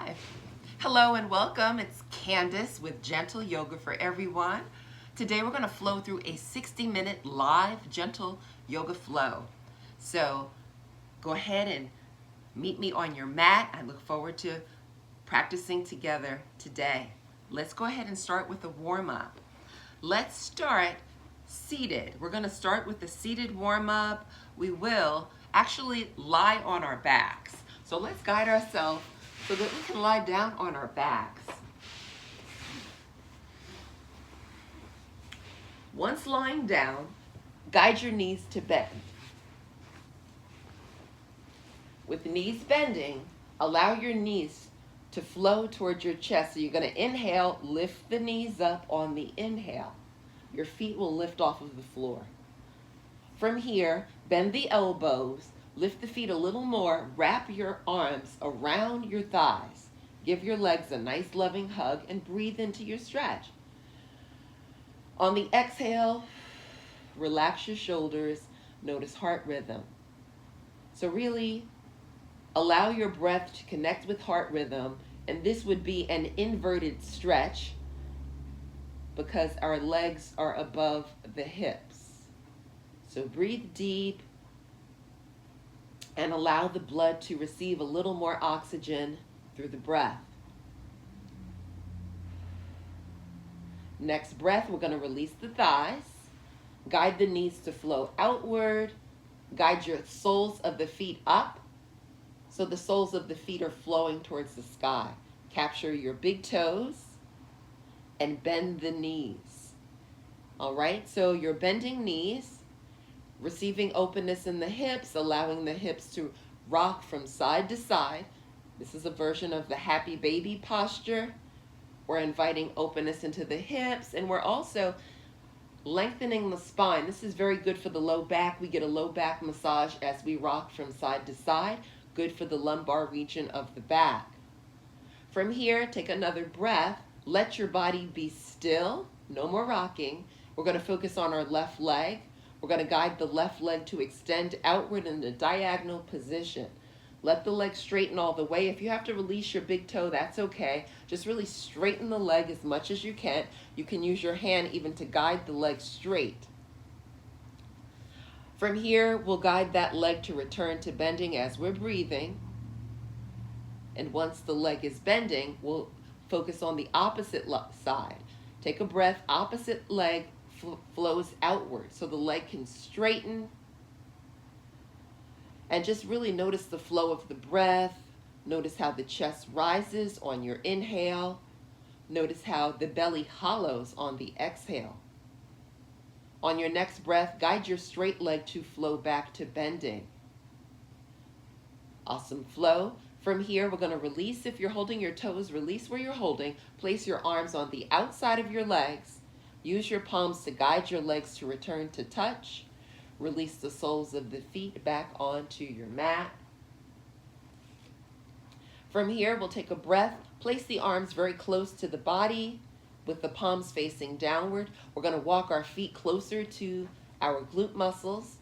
live. Hello and welcome. It's Candace with Gentle Yoga for Everyone. Today we're going to flow through a 60-minute live gentle yoga flow. So go ahead and meet me on your mat. I look forward to practicing together today. Let's go ahead and start with a warm-up. Let's start seated. We're going to start with the seated warm-up. We will actually lie on our backs. So let's guide ourselves so that we can lie down on our backs. Once lying down, guide your knees to bend. With the knees bending, allow your knees to flow towards your chest. So you're going to inhale, lift the knees up on the inhale. Your feet will lift off of the floor. From here, bend the elbows, lift the feet a little more, wrap your arms around your thighs. Give your legs a nice loving hug and breathe into your stretch. On the exhale, relax your shoulders, notice heart rhythm. So really allow your breath to connect with heart rhythm, and this would be an inverted stretch because our legs are above the hips. So breathe deep and allow the blood to receive a little more oxygen through the breath. Next breath, we're going to release the thighs. Guide the knees to flow outward. Guide your soles of the feet up so the soles of the feet are flowing towards the sky. Capture your big toes and bend the knees. All right, so you're bending knees, receiving openness in the hips, allowing the hips to rock from side to side. This is a version of the happy baby posture. We're inviting openness into the hips, and we're also lengthening the spine. This is very good for the low back. We get a low back massage as we rock from side to side. Good for the lumbar region of the back. From here, take another breath. Let your body be still. No more rocking. We're going to focus on our left leg. We're going to guide the left leg to extend outward in a diagonal position. Let the leg straighten all the way. If you have to release your big toe, that's okay. Just really straighten the leg as much as you can. You can use your hand even to guide the leg straight. From here, we'll guide that leg to return to bending as we're breathing. And once the leg is bending, we'll focus on the opposite side. Take a breath, opposite leg flows outward so the leg can straighten. And just really notice the flow of the breath. Notice how the chest rises on your inhale. Notice how the belly hollows on the exhale. On your next breath, guide your straight leg to flow back to bending. Awesome flow. From here, we're going to release. If you're holding your toes, release where you're holding. Place your arms on the outside of your legs. Use your palms to guide your legs to return to touch. Release the soles of the feet back onto your mat. From here, we'll take a breath. Place the arms very close to the body with the palms facing downward. We're going to walk our feet closer to our glute muscles.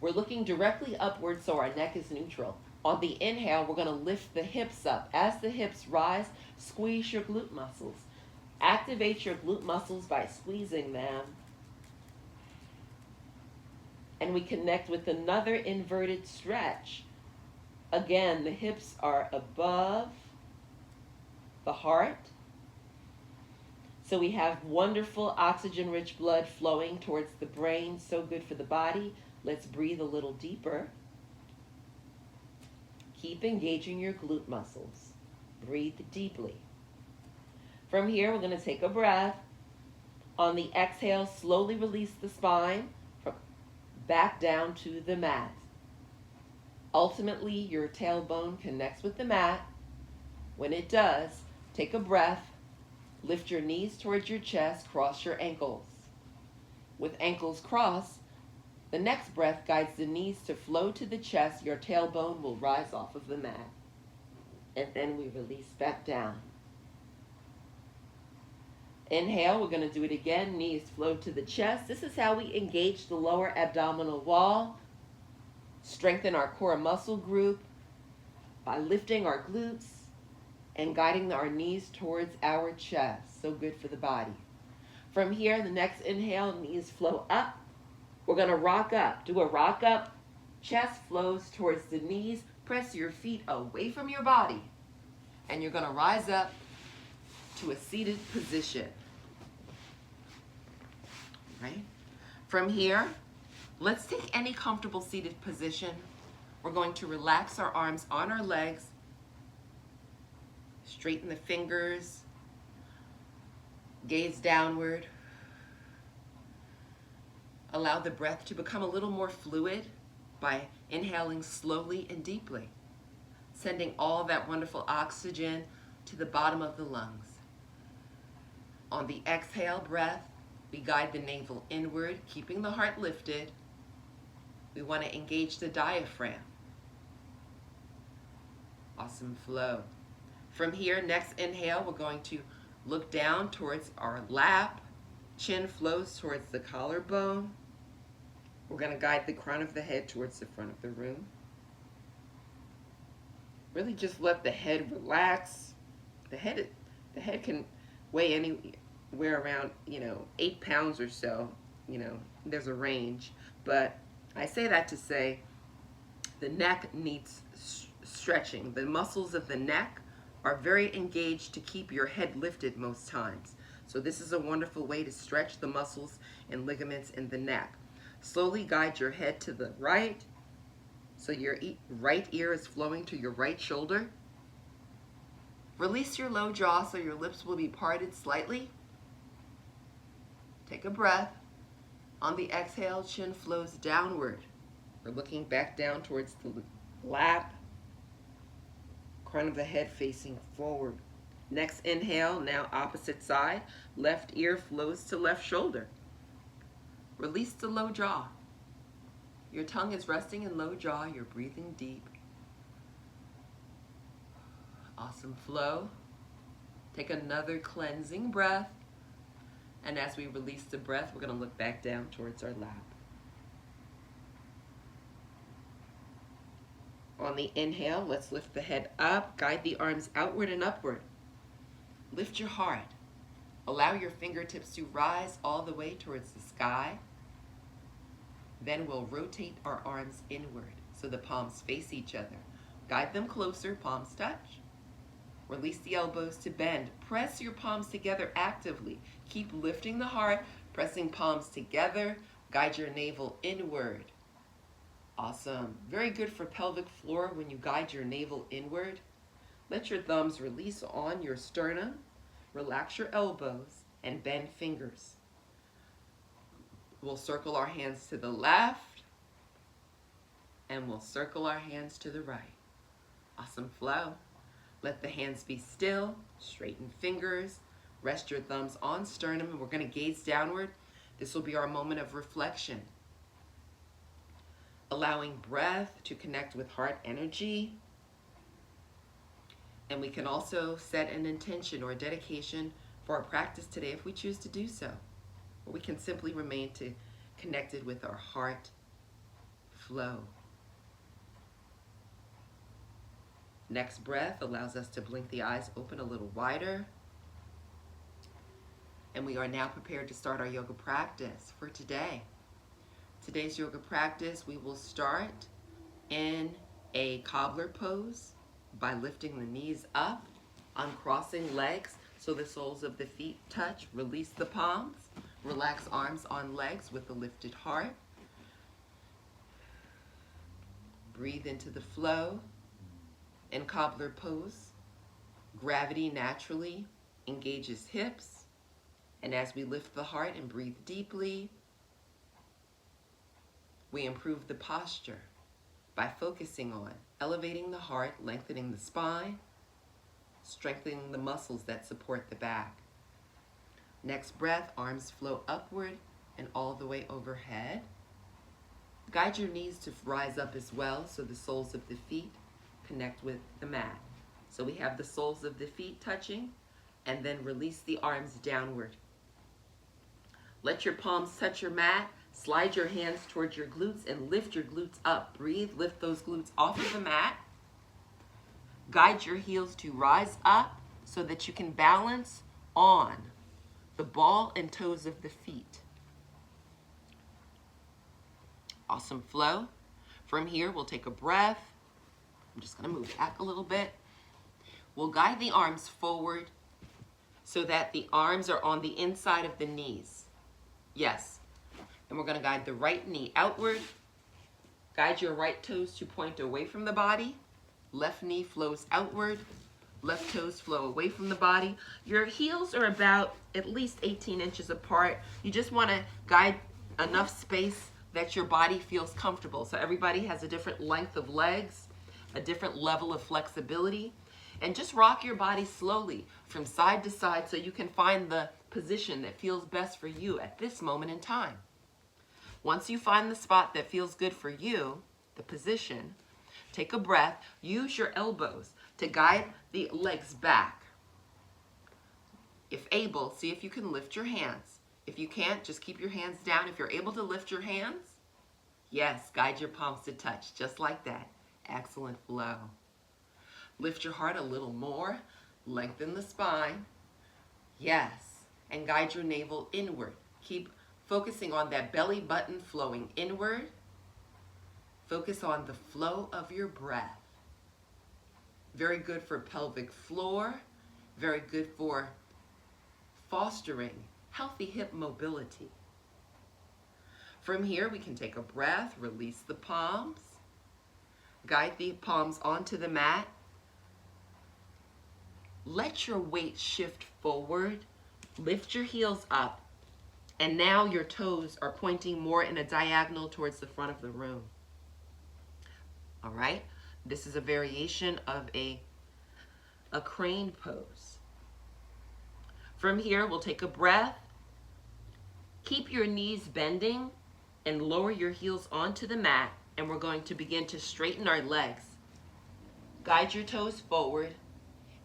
We're looking directly upward so our neck is neutral. On the inhale, we're going to lift the hips up. As the hips rise, squeeze your glute muscles. Activate your glute muscles by squeezing them. And we connect with another inverted stretch. Again, the hips are above the heart. So we have wonderful oxygen-rich blood flowing towards the brain. So good for the body. Let's breathe a little deeper. Keep engaging your glute muscles. Breathe deeply. From here, we're going to take a breath. On the exhale, slowly release the spine back down to the mat. Ultimately, your tailbone connects with the mat. When it does, take a breath. Lift your knees towards your chest. Cross your ankles. With ankles crossed, the next breath guides the knees to flow to the chest. Your tailbone will rise off of the mat. And then we release back down. Inhale, we're going to do it again. Knees flow to the chest. This is how we engage the lower abdominal wall, strengthen our core muscle group, by lifting our glutes and guiding our knees towards our chest. So good for the body. From here, the next inhale, knees flow up. We're going to rock up. Do a rock up. Chest flows towards the knees. Press your feet away from your body. And you're going to rise up to a seated position. Right? From here, let's take any comfortable seated position. We're going to relax our arms on our legs. Straighten the fingers. Gaze downward. Allow the breath to become a little more fluid by inhaling slowly and deeply, sending all that wonderful oxygen to the bottom of the lungs. On the exhale breath, we guide the navel inward, keeping the heart lifted. We want to engage the diaphragm. Awesome flow. From here, next inhale, we're going to look down towards our lap. Chin flows towards the collarbone. We're going to guide the crown of the head towards the front of the room. Really just let the head relax. The head can weigh anywhere around, 8 pounds or so. There's a range. But I say that to say the neck needs stretching. The muscles of the neck are very engaged to keep your head lifted most times. So this is a wonderful way to stretch the muscles and ligaments in the neck. Slowly guide your head to the right, so your right ear is flowing to your right shoulder. Release your low jaw so your lips will be parted slightly. Take a breath. On the exhale, chin flows downward. We're looking back down towards the lap. Crown of the head facing forward. Next inhale, now opposite side. Left ear flows to left shoulder. Release the low jaw. Your tongue is resting in low jaw. You're breathing deep. Awesome flow. Take another cleansing breath. And as we release the breath, we're going to look back down towards our lap. On the inhale, let's lift the head up. Guide the arms outward and upward. Lift your heart. Allow your fingertips to rise all the way towards the sky. Then we'll rotate our arms inward so the palms face each other. Guide them closer, palms touch. Release the elbows to bend. Press your palms together actively. Keep lifting the heart, pressing palms together. Guide your navel inward. Awesome. Very good for pelvic floor when you guide your navel inward. Let your thumbs release on your sternum. Relax your elbows and bend fingers. We'll circle our hands to the left and we'll circle our hands to the right. Awesome flow. Let the hands be still, straighten fingers, rest your thumbs on sternum, and we're going to gaze downward. This will be our moment of reflection. Allowing breath to connect with heart energy. And we can also set an intention or a dedication for our practice today if we choose to do so. Or we can simply remain connected with our heart flow. Next breath allows us to blink the eyes open a little wider. And we are now prepared to start our yoga practice for today. Today's yoga practice, we will start in a cobbler pose by lifting the knees up, uncrossing legs so the soles of the feet touch. Release the palms. Relax arms on legs with a lifted heart. Breathe into the flow. In cobbler pose, gravity naturally engages hips. And as we lift the heart and breathe deeply, we improve the posture by focusing on elevating the heart, lengthening the spine, strengthening the muscles that support the back. Next breath, arms flow upward and all the way overhead. Guide your knees to rise up as well so the soles of the feet connect with the mat. So we have the soles of the feet touching, and then release the arms downward. Let your palms touch your mat. Slide your hands towards your glutes and lift your glutes up. Breathe, lift those glutes off of the mat. Guide your heels to rise up so that you can balance on the ball and toes of the feet. Awesome flow. From here, we'll take a breath. I'm just going to move back a little bit. We'll guide the arms forward so that the arms are on the inside of the knees. Yes. And we're going to guide the right knee outward. Guide your right toes to point away from the body. Left knee flows outward. Left toes flow away from the body. Your heels are about at least 18 inches apart. You just want to guide enough space that your body feels comfortable. So everybody has a different length of legs, a different level of flexibility. And just rock your body slowly from side to side so you can find the position that feels best for you at this moment in time. Once you find the spot that feels good for you, the position, take a breath. Use your elbows to guide the legs back. If able, see if you can lift your hands. If you can't, just keep your hands down. If you're able to lift your hands, yes, guide your palms to touch, just like that. Excellent flow. Lift your heart a little more. Lengthen the spine. Yes, and guide your navel inward. Keep focusing on that belly button flowing inward. Focus on the flow of your breath. Very good for pelvic floor. Very good for fostering healthy hip mobility. From here, we can take a breath, release the palms. Guide the palms onto the mat. Let your weight shift forward. Lift your heels up. And now your toes are pointing more in a diagonal towards the front of the room. All right? This is a variation of a crane pose. From here, we'll take a breath. Keep your knees bending and lower your heels onto the mat. And we're going to begin to straighten our legs. Guide your toes forward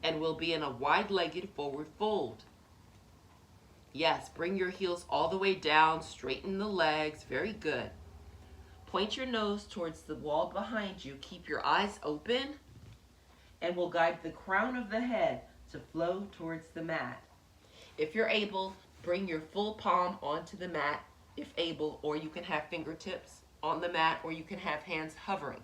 and we'll be in a wide-legged forward fold. Yes, bring your heels all the way down, straighten the legs, very good. Point your nose towards the wall behind you, keep your eyes open, and we'll guide the crown of the head to flow towards the mat. If you're able, bring your full palm onto the mat, if able, or you can have fingertips on the mat, or you can have hands hovering.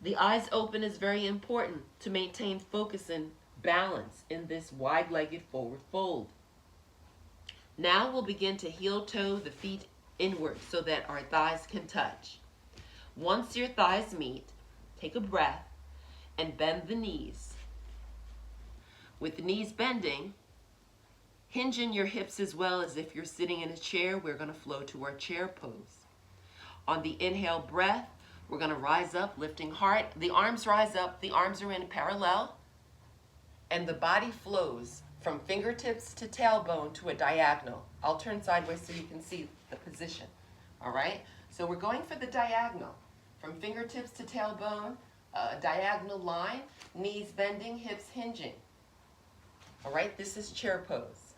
The eyes open is very important to maintain focus and balance in this wide-legged forward fold. Now we'll begin to heel-toe the feet inward so that our thighs can touch. Once your thighs meet, take a breath and bend the knees. With the knees bending, hinge in your hips as well as if you're sitting in a chair. We're going to flow to our chair pose. On the inhale breath, we're going to rise up, lifting heart. The arms rise up, the arms are in parallel, and the body flows from fingertips to tailbone to a diagonal. I'll turn sideways so you can see the position. All right? So we're going for the diagonal. From fingertips to tailbone, a diagonal line, knees bending, hips hinging. All right? This is chair pose.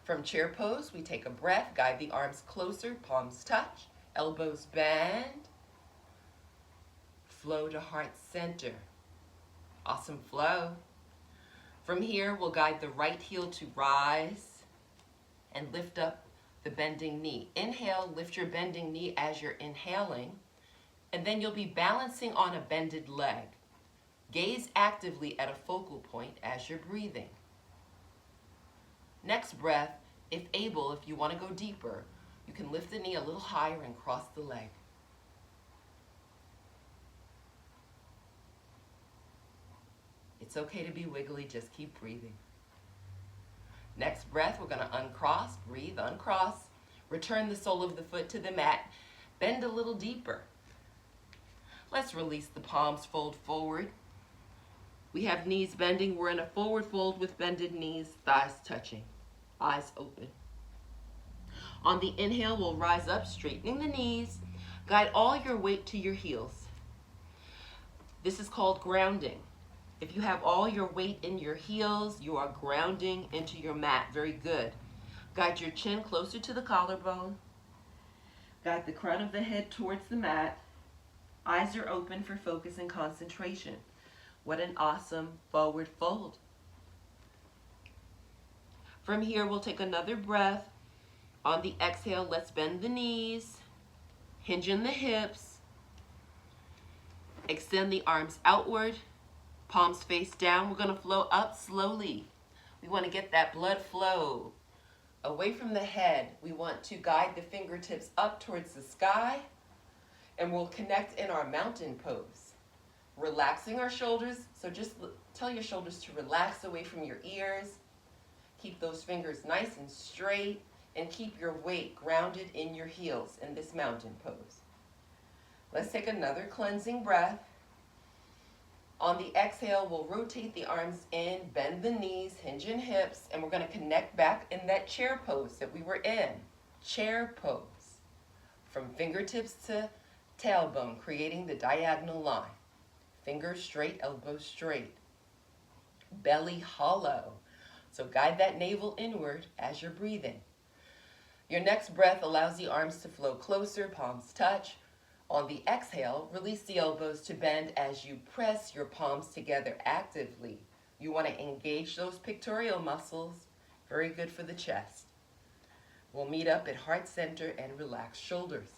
From chair pose, we take a breath, guide the arms closer, palms touch, elbows bend, flow to heart center. Awesome flow. From here, we'll guide the right heel to rise and lift up the bending knee. Inhale, lift your bending knee as you're inhaling, and then you'll be balancing on a bended leg. Gaze actively at a focal point as you're breathing. Next breath, if able, if you want to go deeper, you can lift the knee a little higher and cross the leg. It's okay to be wiggly, just keep breathing. Next breath, we're going to uncross, breathe, uncross, return the sole of the foot to the mat, bend a little deeper. Let's release the palms, fold forward. We have knees bending, we're in a forward fold with bended knees, thighs touching, eyes open. On the inhale, we'll rise up, straightening the knees, guide all your weight to your heels. This is called grounding. If you have all your weight in your heels, you are grounding into your mat. Very good. Guide your chin closer to the collarbone. Guide the crown of the head towards the mat. Eyes are open for focus and concentration. What an awesome forward fold. From here, we'll take another breath. On the exhale, let's bend the knees, hinge in the hips, extend the arms outward, palms face down. We're going to flow up slowly. We want to get that blood flow away from the head. We want to guide the fingertips up towards the sky, and we'll connect in our mountain pose. Relaxing our shoulders, so just tell your shoulders to relax away from your ears. Keep those fingers nice and straight, and keep your weight grounded in your heels in this mountain pose. Let's take another cleansing breath. On the exhale, we'll rotate the arms in, bend the knees, hinge in hips, and we're going to connect back in that chair pose that we were in. Chair pose. From fingertips to tailbone, creating the diagonal line. Fingers straight, elbows straight. Belly hollow. So guide that navel inward as you're breathing. Your next breath allows the arms to flow closer, palms touch. On the exhale, release the elbows to bend as you press your palms together actively. You want to engage those pectoral muscles. Very good for the chest. We'll meet up at heart center and relax shoulders.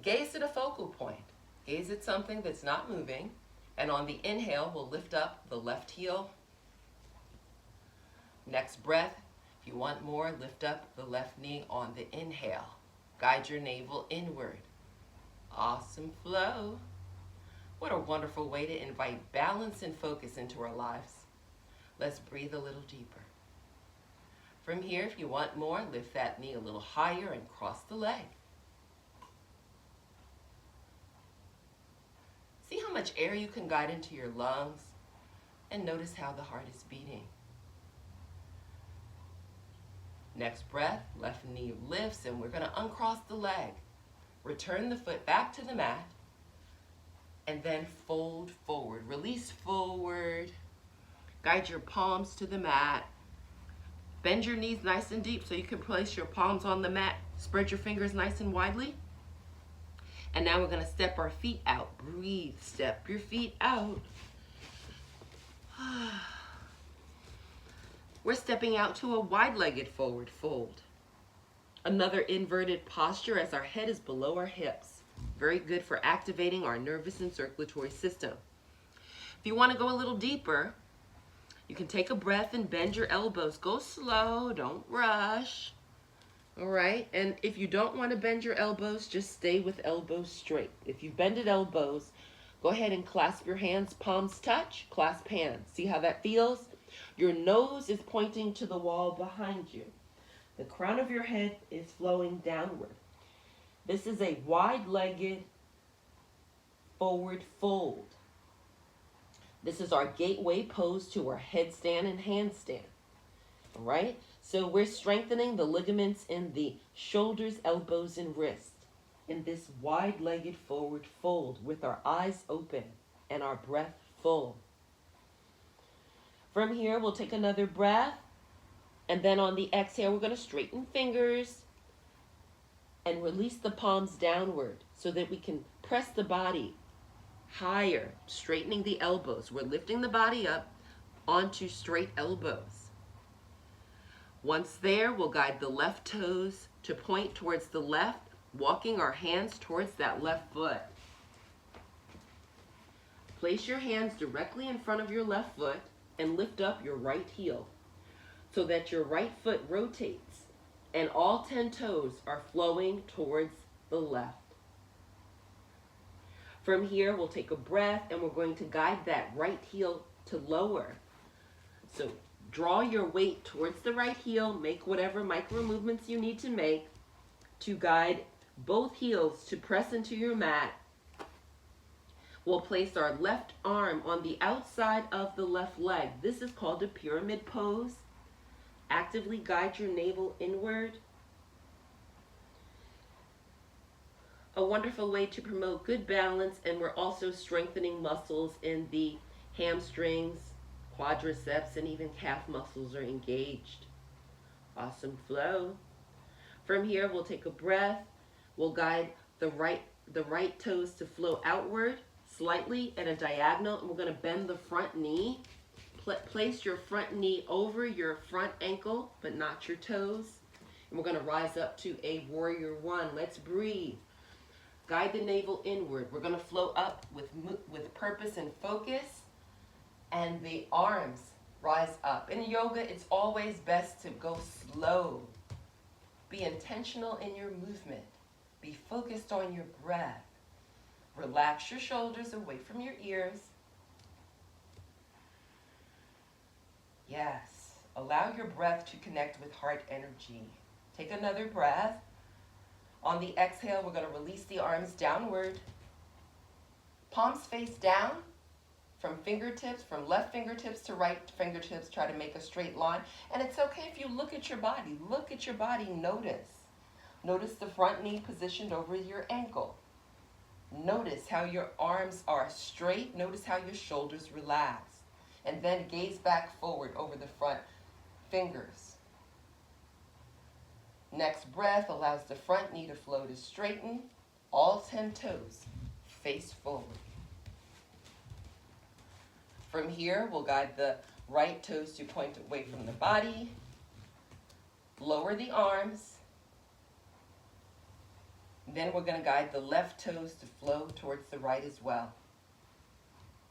Gaze at a focal point. Gaze at something that's not moving. And on the inhale, we'll lift up the left heel. Next breath, if you want more, lift up the left knee on the inhale. Guide your navel inward. Awesome flow. What a wonderful way to invite balance and focus into our lives. Let's breathe a little deeper. From here, if you want more, lift that knee a little higher and cross the leg. See how much air you can guide into your lungs, and notice how the heart is beating. Next breath, left knee lifts, and we're going to uncross the leg. Return the foot back to the mat, and then fold forward. Release forward. Guide your palms to the mat. Bend your knees nice and deep so you can place your palms on the mat. Spread your fingers nice and widely. And now we're going to step our feet out. Breathe. Step your feet out. We're stepping out to a wide-legged forward fold. Another inverted posture as our head is below our hips. Very good for activating our nervous and circulatory system. If you want to go a little deeper, you can take a breath and bend your elbows. Go slow, don't rush. All right, and if you don't want to bend your elbows, just stay with elbows straight. If you've bended elbows, go ahead and clasp your hands, palms touch, clasp hands. See how that feels? Your nose is pointing to the wall behind you. The crown of your head is flowing downward. This is a wide-legged forward fold. This is our gateway pose to our headstand and handstand. All right? So we're strengthening the ligaments in the shoulders, elbows, and wrists in this wide-legged forward fold with our eyes open and our breath full. From here, we'll take another breath, and then on the exhale, we're going to straighten fingers and release the palms downward so that we can press the body higher, straightening the elbows. We're lifting the body up onto straight elbows. Once there, we'll guide the left toes to point towards the left, walking our hands towards that left foot. Place your hands directly in front of your left foot and lift up your right heel so that your right foot rotates and all 10 toes are flowing towards the left. From here, we'll take a breath and we're going to guide that right heel to lower. So draw your weight towards the right heel. Make whatever micro movements you need to make to guide both heels to press into your mat. We'll place our left arm on the outside of the left leg. This is called a pyramid pose. Actively guide your navel inward. A wonderful way to promote good balance, and we're also strengthening muscles in the hamstrings, quadriceps, and even calf muscles are engaged. Awesome flow. From here, we'll take a breath. We'll guide the right toes to flow outward, slightly at a diagonal, and we're going to bend the front knee. Place your front knee over your front ankle, but not your toes. And we're going to rise up to a warrior one. Let's breathe. Guide the navel inward. We're going to flow up with purpose and focus. And the arms rise up. In yoga, it's always best to go slow. Be intentional in your movement. Be focused on your breath. Relax your shoulders away from your ears. Yes. Allow your breath to connect with heart energy. Take another breath. On the exhale, we're going to release the arms downward. Palms face down. From fingertips, from left fingertips to right fingertips, try to make a straight line. And it's okay if you look at your body. Look at your body, notice. Notice the front knee positioned over your ankle. Notice how your arms are straight. Notice how your shoulders relax. And then gaze back forward over the front fingers. Next breath allows the front knee to flow to straighten. All 10 toes face forward. From here, we'll guide the right toes to point away from the body. Lower the arms. Then we're going to guide the left toes to flow towards the right as well.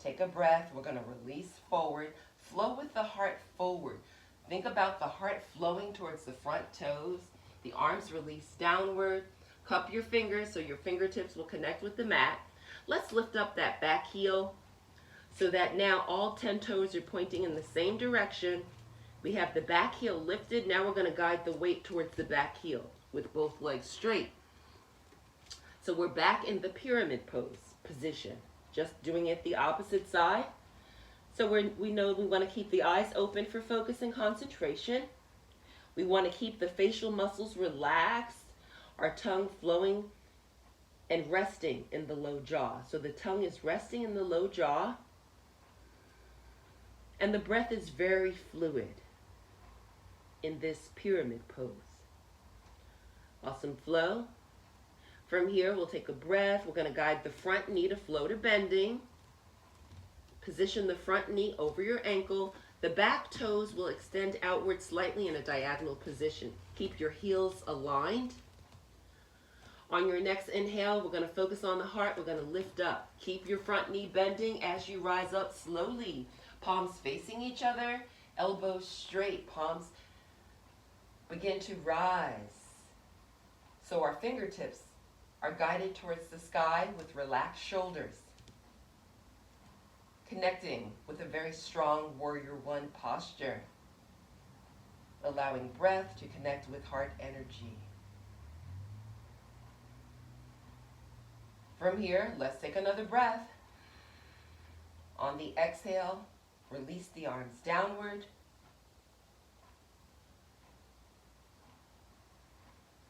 Take a breath. We're going to release forward. Flow with the heart forward. Think about the heart flowing towards the front toes. The arms release downward. Cup your fingers so your fingertips will connect with the mat. Let's lift up that back heel so that now all 10 toes are pointing in the same direction. We have the back heel lifted. Now we're going to guide the weight towards the back heel with both legs straight. So we're back in the pyramid pose position, just doing it the opposite side. So we know we want to keep the eyes open for focus and concentration. We want to keep the facial muscles relaxed, our tongue flowing and resting in the low jaw. So the tongue is resting in the low jaw, and the breath is very fluid in this pyramid pose. Awesome flow. From here, we'll take a breath. We're going to guide the front knee to flow to bending. Position the front knee over your ankle. The back toes will extend outward slightly in a diagonal position. Keep your heels aligned. On your next inhale, we're going to focus on the heart. We're going to lift up. Keep your front knee bending as you rise up slowly. Palms facing each other, elbows straight. Palms begin to rise. So our fingertips are guided towards the sky with relaxed shoulders. Connecting with a very strong warrior one posture. Allowing breath to connect with heart energy. From here, let's take another breath. On the exhale, release the arms downward.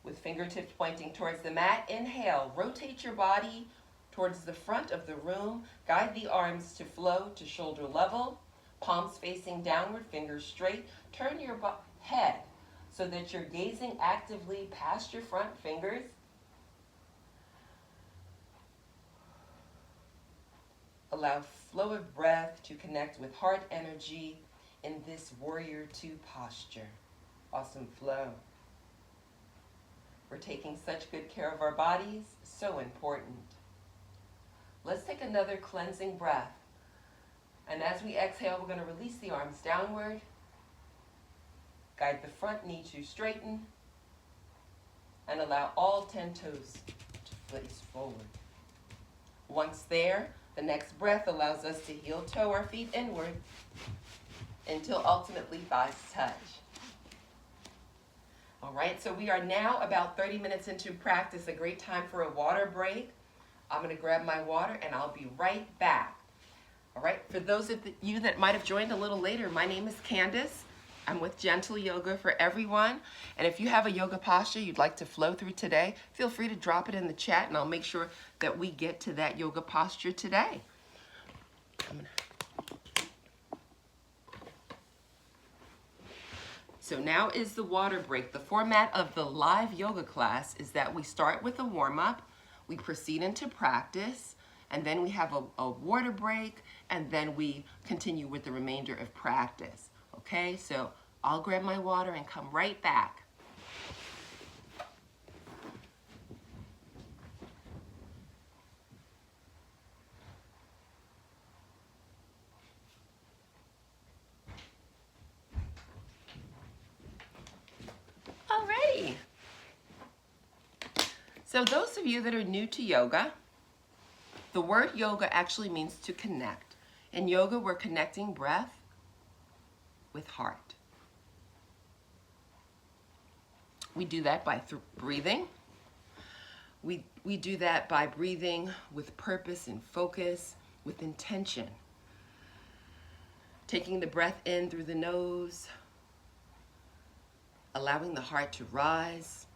With fingertips pointing towards the mat, inhale, rotate your body towards the front of the room. Guide the arms to flow to shoulder level, palms facing downward, fingers straight. Turn your head so that you're gazing actively past your front fingers. Allow flow of breath to connect with heart energy in this warrior two posture. Awesome flow. We're taking such good care of our bodies, so important. Let's take another cleansing breath. And as we exhale, we're going to release the arms downward. Guide the front knee to straighten. And allow all 10 toes to face forward. Once there, the next breath allows us to heel toe our feet inward until ultimately thighs touch. All right, so we are now about 30 minutes into practice, a great time for a water break. I'm going to grab my water and I'll be right back. All right, for those of you that might have joined a little later, my name is Candace. I'm with Gentle Yoga for Everyone. And if you have a yoga posture you'd like to flow through today, feel free to drop it in the chat and I'll make sure that we get to that yoga posture today. So now is the water break. The format of the live yoga class is that we start with a warm-up, we proceed into practice, and then we have a water break, and then we continue with the remainder of practice. Okay, so I'll grab my water and come right back. Alrighty. So those of you that are new to yoga, the word yoga actually means to connect. In yoga, we're connecting breath with heart. We do that by breathing. We do that by breathing with purpose and focus, with intention. Taking the breath in through the nose, allowing the heart to rise,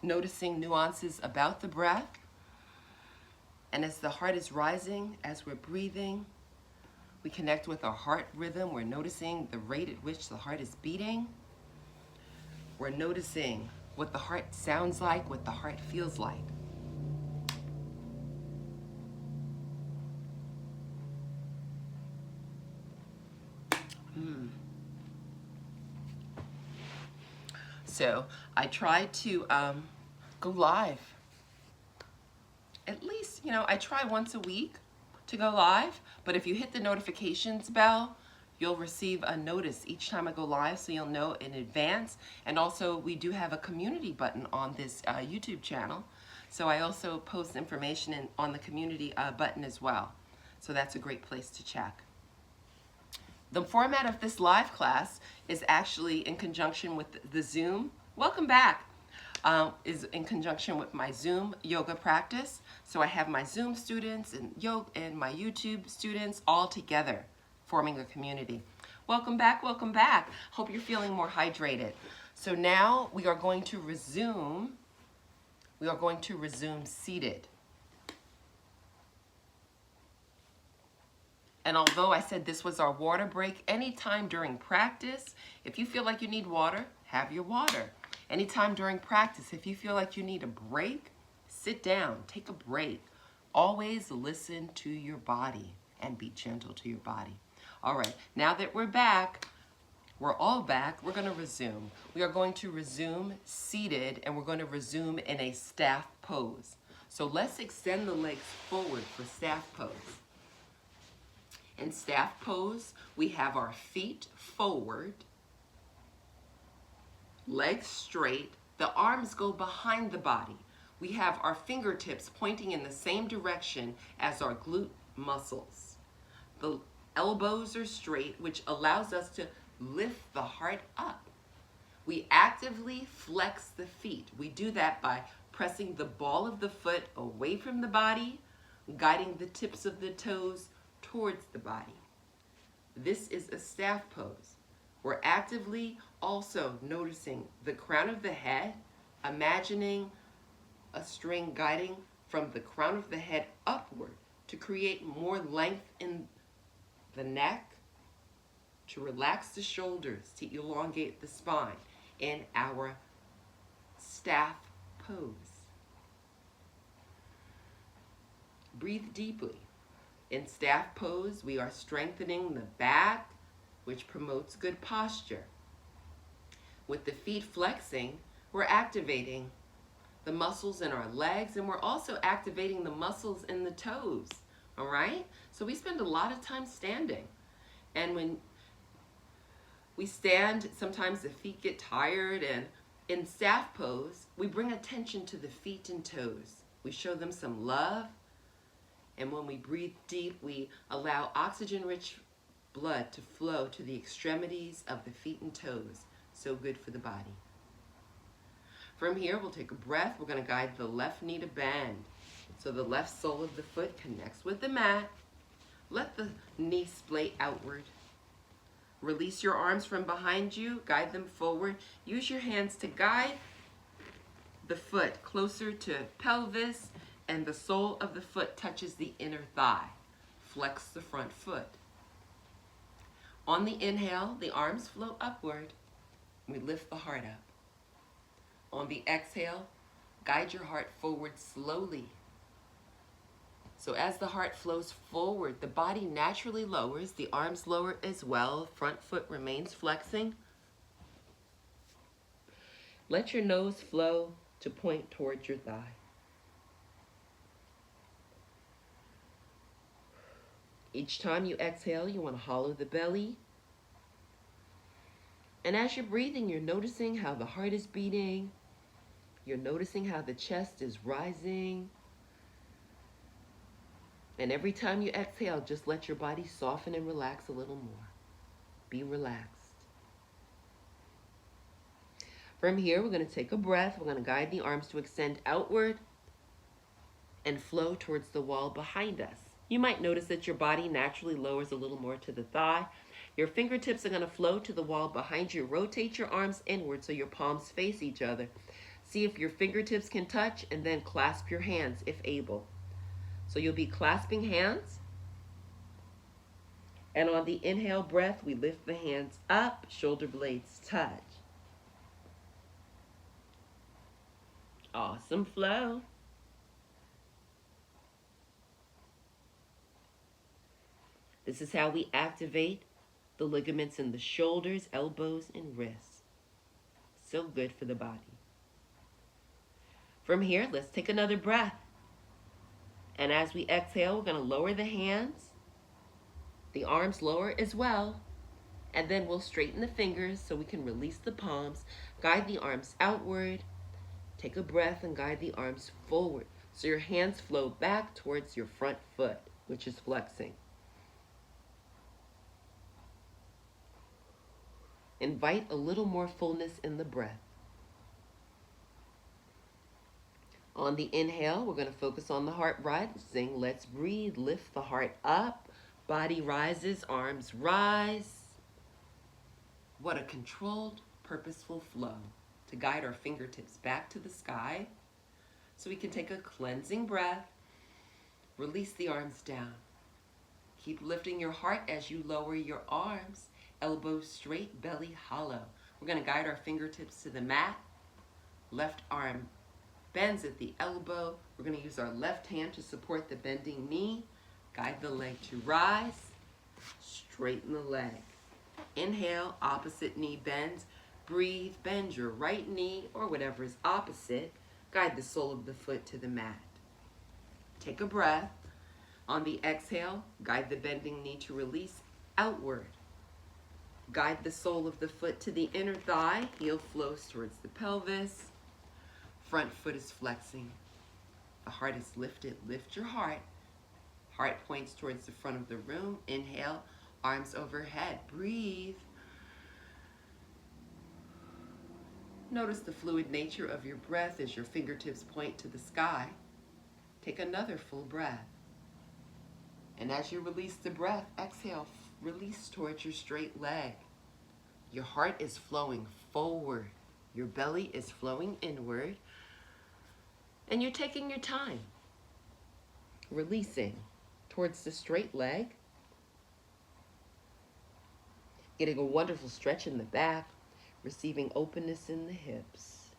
noticing nuances about the breath. And as the heart is rising, as we're breathing, we connect with our heart rhythm. We're noticing the rate at which the heart is beating. We're noticing what the heart sounds like, what the heart feels like. So I try to go live. At least, I try once a week to go live, but if you hit the notifications bell, you'll receive a notice each time I go live, so you'll know in advance. And also, we do have a community button on this YouTube channel, so I also post information on the community button as well. So that's a great place to check. The format of this live class is actually in conjunction with the Zoom. Welcome back. Is in conjunction with my Zoom yoga practice. So I have my Zoom students and my YouTube students all together forming a community. Welcome back, welcome back. Hope you're feeling more hydrated. So now we are going to resume. We are going to resume seated. And although I said this was our water break, anytime during practice, if you feel like you need water, have your water. Anytime during practice, if you feel like you need a break, sit down, take a break. Always listen to your body and be gentle to your body. All right, now that we're back, we're all back, we're gonna resume. We are going to resume seated, and we're going to resume in a staff pose. So let's extend the legs forward for staff pose. In staff pose, we have our feet forward, legs straight, the arms go behind the body. We have our fingertips pointing in the same direction as our glute muscles. The elbows are straight, which allows us to lift the heart up. We actively flex the feet. We do that by pressing the ball of the foot away from the body, guiding the tips of the toes towards the body. This is a staff pose. We're actively also noticing the crown of the head, imagining a string guiding from the crown of the head upward to create more length in the neck, to relax the shoulders, to elongate the spine in our staff pose. Breathe deeply. In staff pose, we are strengthening the back, which promotes good posture. With the feet flexing, we're activating the muscles in our legs, and we're also activating the muscles in the toes, all right? So we spend a lot of time standing. And when we stand, sometimes the feet get tired, and in staff pose, we bring attention to the feet and toes. We show them some love. And when we breathe deep, we allow oxygen-rich blood to flow to the extremities of the feet and toes. So good for the body. From here, we'll take a breath. We're going to guide the left knee to bend. So the left sole of the foot connects with the mat. Let the knee splay outward. Release your arms from behind you. Guide them forward. Use your hands to guide the foot closer to pelvis, and the sole of the foot touches the inner thigh. Flex the front foot. On the inhale, the arms flow upward. We lift the heart up. On the exhale, guide your heart forward slowly. So as the heart flows forward, the body naturally lowers, the arms lower as well, front foot remains flexing. Let your nose flow to point towards your thigh. Each time you exhale, you want to hollow the belly. And as you're breathing, you're noticing how the heart is beating. You're noticing how the chest is rising. And every time you exhale, just let your body soften and relax a little more. Be relaxed. From here, we're going to take a breath. We're going to guide the arms to extend outward and flow towards the wall behind us. You might notice that your body naturally lowers a little more to the thigh. Your fingertips are going to flow to the wall behind you. Rotate your arms inward so your palms face each other. See if your fingertips can touch, and then clasp your hands if able. So you'll be clasping hands. And on the inhale breath, we lift the hands up, shoulder blades touch. Awesome flow. This is how we activate the ligaments in the shoulders, elbows, and wrists. So good for the body. From here, let's take another breath. And as we exhale, we're going to lower the hands. The arms lower as well. And then we'll straighten the fingers so we can release the palms. Guide the arms outward. Take a breath and guide the arms forward. So your hands flow back towards your front foot, which is flexing. Invite a little more fullness in the breath. On the inhale, we're going to focus on the heart rising. Let's breathe. Lift the heart up. Body rises, arms rise. What a controlled, purposeful flow to guide our fingertips back to the sky so we can take a cleansing breath. Release the arms down. Keep lifting your heart as you lower your arms. Elbows straight, belly hollow. We're going to guide our fingertips to the mat. Left arm bends at the elbow. We're going to use our left hand to support the bending knee. Guide the leg to rise. Straighten the leg. Inhale, opposite knee bends. Breathe, bend your right knee or whatever is opposite. Guide the sole of the foot to the mat. Take a breath. On the exhale, guide the bending knee to release outward. Guide the sole of the foot to the inner thigh. Heel flows towards the pelvis. Front foot is flexing. The heart is lifted. Lift your heart. Heart points towards the front of the room. Inhale, arms overhead. Breathe. Notice the fluid nature of your breath as your fingertips point to the sky. Take another full breath. And as you release the breath, exhale, release towards your straight leg. Your heart is flowing forward. Your belly is flowing inward. And you're taking your time. Releasing towards the straight leg. Getting a wonderful stretch in the back. Receiving openness in the hips.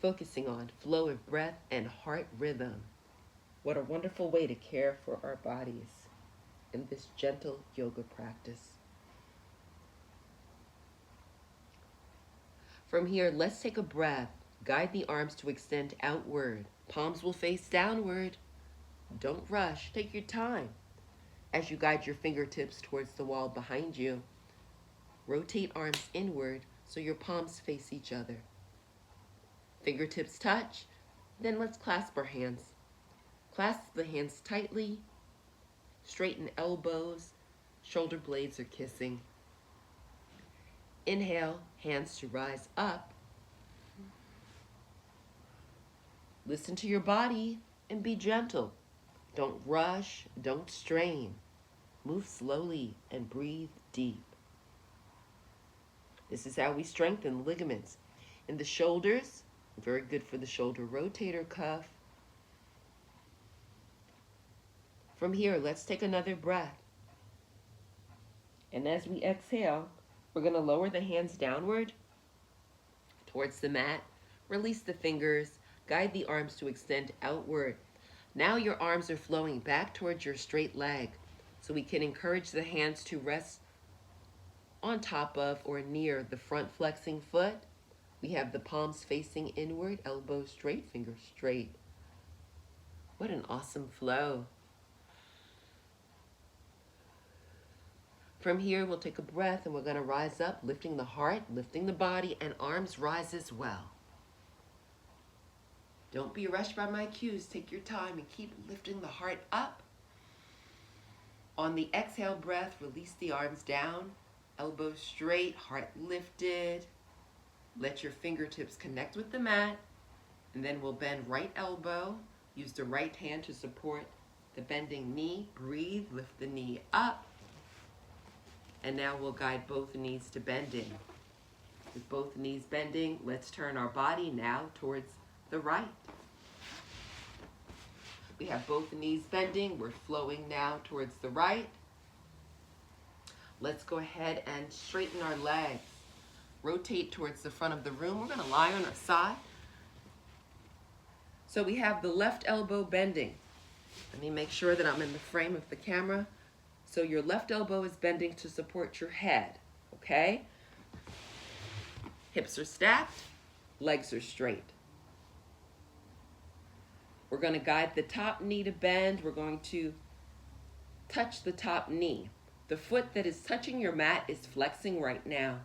Focusing on flow of breath and heart rhythm. What a wonderful way to care for our bodies in this gentle yoga practice. From here, let's take a breath. Guide the arms to extend outward. Palms will face downward. Don't rush. Take your time as you guide your fingertips towards the wall behind you. Rotate arms inward so your palms face each other. Fingertips touch. Then let's clasp our hands. Clasp the hands tightly. Straighten elbows. Shoulder blades are kissing. Inhale, hands to rise up. Listen to your body and be gentle. Don't rush, don't strain. Move slowly and breathe deep. This is how we strengthen ligaments in the shoulders. Very good for the shoulder rotator cuff. From here, let's take another breath. And as we exhale, we're going to lower the hands downward towards the mat. Release the fingers. Guide the arms to extend outward. Now your arms are flowing back towards your straight leg. So we can encourage the hands to rest on top of or near the front flexing foot. We have the palms facing inward, elbows straight, fingers straight. What an awesome flow. From here, we'll take a breath and we're going to rise up, lifting the heart, lifting the body, and arms rise as well. Don't be rushed by my cues. Take your time and keep lifting the heart up. On the exhale breath, release the arms down, elbows straight, heart lifted. Let your fingertips connect with the mat, and then we'll bend right elbow. Use the right hand to support the bending knee. Breathe, lift the knee up. And now we'll guide both knees to bending. With both knees bending, let's turn our body now towards the right. We have both knees bending. We're flowing now towards the right. Let's go ahead and straighten our legs. Rotate towards the front of the room. We're going to lie on our side. So we have the left elbow bending. Let me make sure that I'm in the frame of the camera. So your left elbow is bending to support your head, okay? Hips are stacked, legs are straight. We're going to guide the top knee to bend. We're going to touch the top knee. The foot that is touching your mat is flexing right now.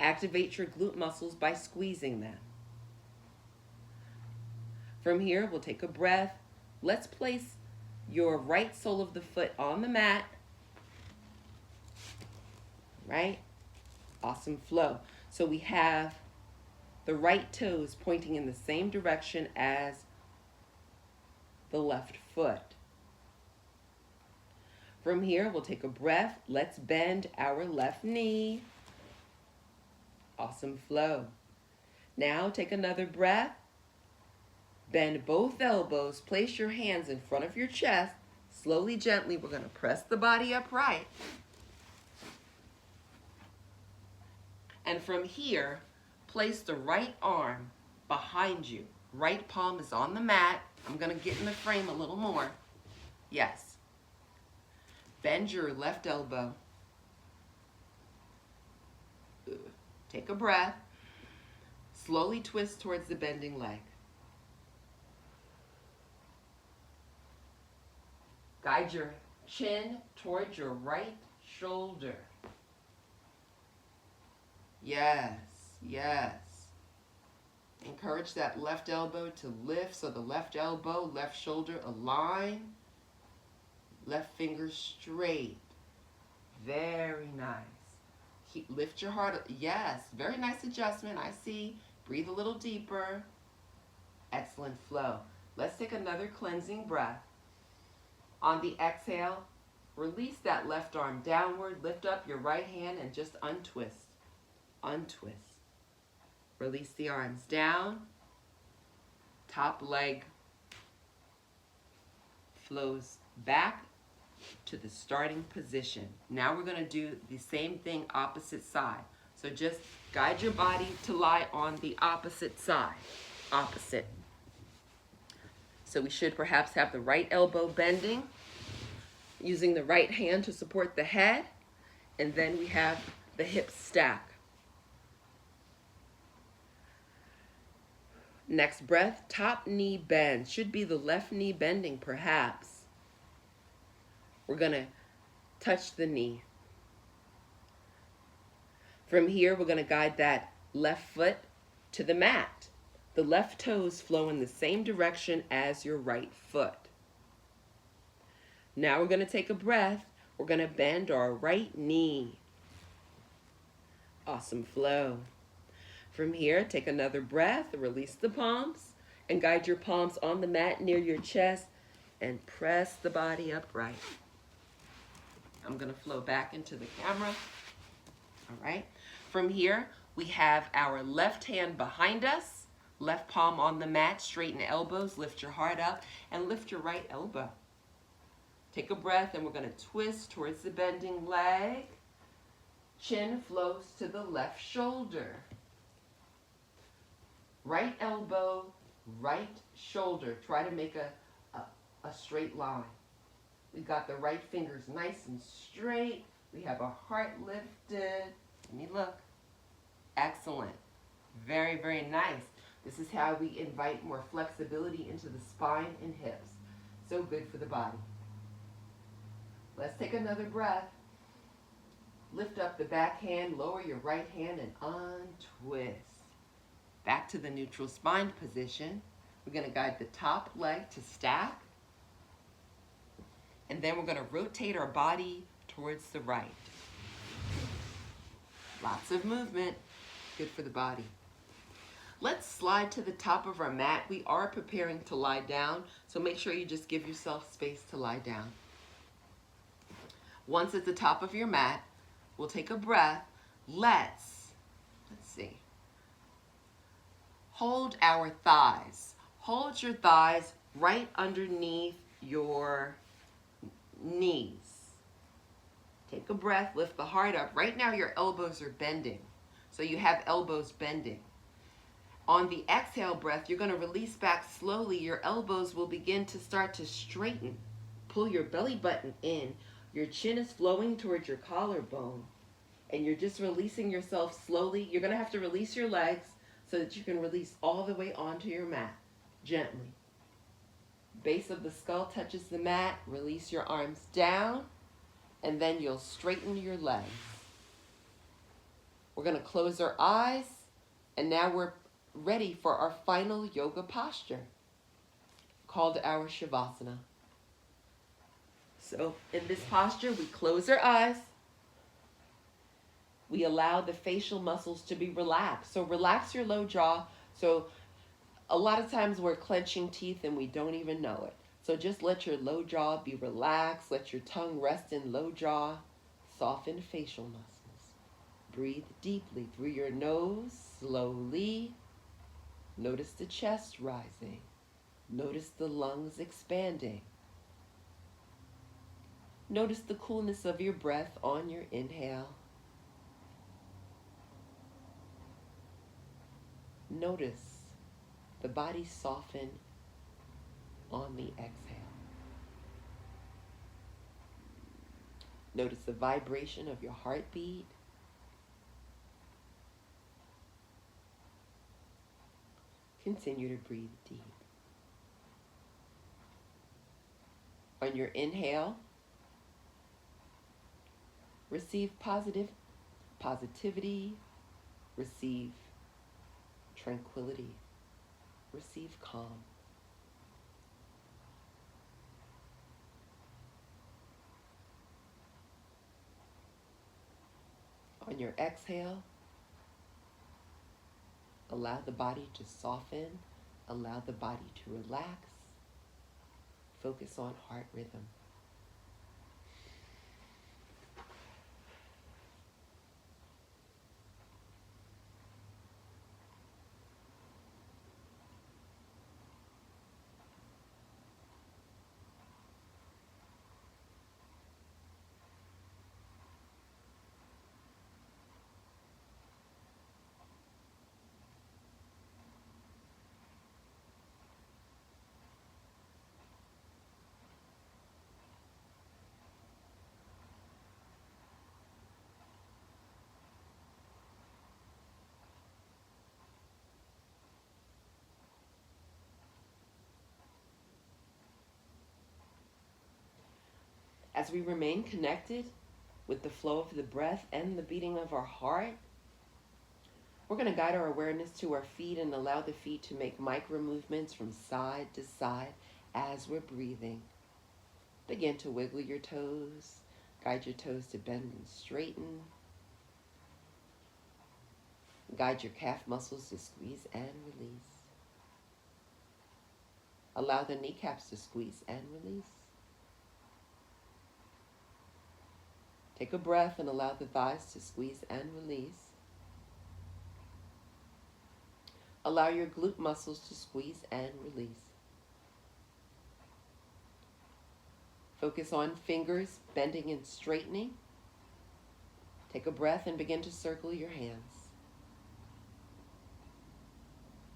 Activate your glute muscles by squeezing them. From here, we'll take a breath. Let's place your right sole of the foot on the mat. Right? Awesome flow. So we have the right toes pointing in the same direction as the left foot. From here, we'll take a breath. Let's bend our left knee. Awesome flow. Now take another breath. Bend both elbows. Place your hands in front of your chest. Slowly, gently, we're going to press the body upright. And from here, place the right arm behind you. Right palm is on the mat. I'm going to get in the frame a little more. Yes. Bend your left elbow. Take a breath. Slowly twist towards the bending leg. Guide your chin towards your right shoulder. Yes, yes. Encourage that left elbow to lift, so the left elbow, left shoulder align. Left finger straight. Very nice. Lift your heart. Yes, very nice adjustment. I see. Breathe a little deeper. Excellent flow. Let's take another cleansing breath. On the exhale, release that left arm downward. Lift up your right hand and just untwist. Untwist. Release the arms down. Top leg flows back to the starting position. Now we're going to do the same thing opposite side. So just guide your body to lie on the opposite side. Opposite. So we should perhaps have the right elbow bending, using the right hand to support the head, and then we have the hips stack. Next breath, top knee bend. Should be the left knee bending perhaps. We're going to touch the knee. From here, we're going to guide that left foot to the mat. The left toes flow in the same direction as your right foot. Now we're going to take a breath. We're going to bend our right knee. Awesome flow. From here, take another breath, release the palms, and guide your palms on the mat near your chest and press the body upright. I'm going to flow back into the camera. All right. From here, we have our left hand behind us, left palm on the mat, straighten elbows, lift your heart up, and lift your right elbow. Take a breath, and we're going to twist towards the bending leg. Chin flows to the left shoulder. Right elbow, right shoulder. Try to make a straight line. We got the right fingers nice and straight. We have our heart lifted. Let me look. Excellent. Very, very nice. This is how we invite more flexibility into the spine and hips. So good for the body. Let's take another breath. Lift up the back hand, lower your right hand, and untwist. Back to the neutral spine position. We're going to guide the top leg to stack. And then we're going to rotate our body towards the right. Lots of movement. Good for the body. Let's slide to the top of our mat. We are preparing to lie down, so make sure you just give yourself space to lie down. Once at the top of your mat, we'll take a breath. Let's see. Hold our thighs. Hold your thighs right underneath your knees. Take a breath, lift the heart up. Right now your elbows are bending, so you have elbows bending. On the exhale breath, you're going to release back slowly. Your elbows will begin to start to straighten. Pull your belly button in. Your chin is flowing towards your collarbone, and you're just releasing yourself slowly. You're going to have to release your legs so that you can release all the way onto your mat, gently. Base of the skull touches the mat. Release your arms down, and then you'll straighten your legs. We're going to close our eyes, and now we're ready for our final yoga posture, called our Shavasana. So in this posture, we close our eyes. We allow the facial muscles to be relaxed. So relax your low jaw. So a lot of times we're clenching teeth and we don't even know it. So just let your low jaw be relaxed. Let your tongue rest in low jaw. Soften facial muscles. Breathe deeply through your nose, slowly. Notice the chest rising. Notice the lungs expanding. Notice the coolness of your breath on your inhale. Notice the body soften on the exhale. Notice the vibration of your heartbeat. Continue to breathe deep. On your inhale, receive positivity, receive tranquility, receive calm. On your exhale, allow the body to soften, allow the body to relax. Focus on heart rhythm. As we remain connected with the flow of the breath and the beating of our heart, we're going to guide our awareness to our feet and allow the feet to make micro movements from side to side as we're breathing. Begin to wiggle your toes. Guide your toes to bend and straighten. Guide your calf muscles to squeeze and release. Allow the kneecaps to squeeze and release. Take a breath and allow the thighs to squeeze and release. Allow your glute muscles to squeeze and release. Focus on fingers bending and straightening. Take a breath and begin to circle your hands.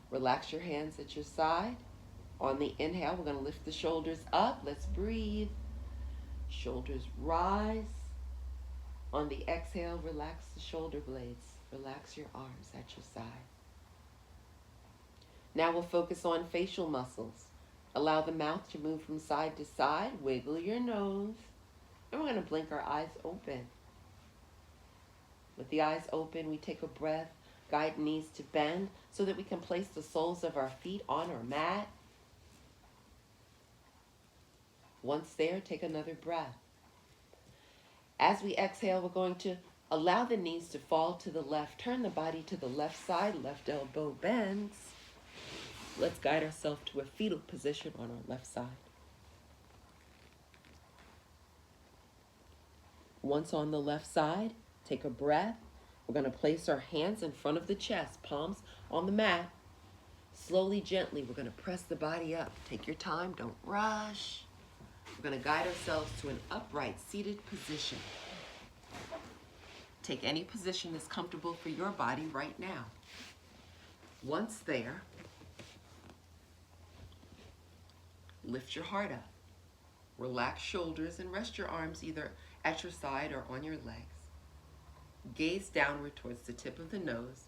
Relax your hands at your side. On the inhale, we're going to lift the shoulders up. Let's breathe. Shoulders rise. On the exhale, relax the shoulder blades. Relax your arms at your side. Now we'll focus on facial muscles. Allow the mouth to move from side to side. Wiggle your nose. And we're going to blink our eyes open. With the eyes open, we take a breath. Guide knees to bend so that we can place the soles of our feet on our mat. Once there, take another breath. As we exhale, we're going to allow the knees to fall to the left. Turn the body to the left side. Left elbow bends. Let's guide ourselves to a fetal position on our left side. Once on the left side, take a breath. We're going to place our hands in front of the chest, palms on the mat. Slowly, gently, we're going to press the body up. Take your time, don't rush. We're going to guide ourselves to an upright, seated position. Take any position that's comfortable for your body right now. Once there, lift your heart up. Relax shoulders and rest your arms either at your side or on your legs. Gaze downward towards the tip of the nose.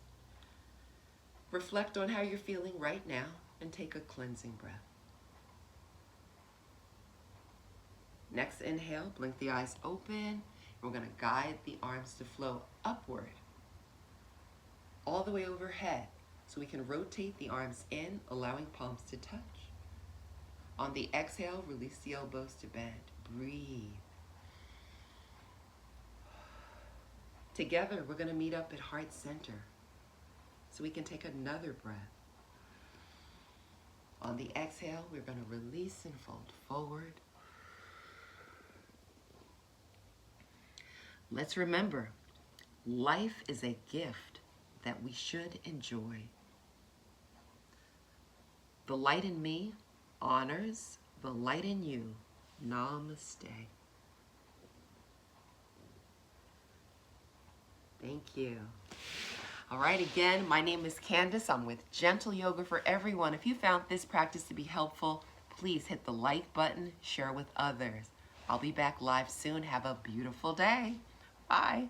Reflect on how you're feeling right now and take a cleansing breath. Next inhale, blink the eyes open. We're going to guide the arms to flow upward, all the way overhead, so we can rotate the arms in, allowing palms to touch. On the exhale, release the elbows to bend. Breathe. Together, we're going to meet up at heart center, so we can take another breath. On the exhale, we're going to release and fold forward. Let's remember, life is a gift that we should enjoy. The light in me honors the light in you. Namaste. Thank you. All right, again, my name is Candace. I'm with Gentle Yoga for Everyone. If you found this practice to be helpful, please hit the like button, share with others. I'll be back live soon. Have a beautiful day. Bye.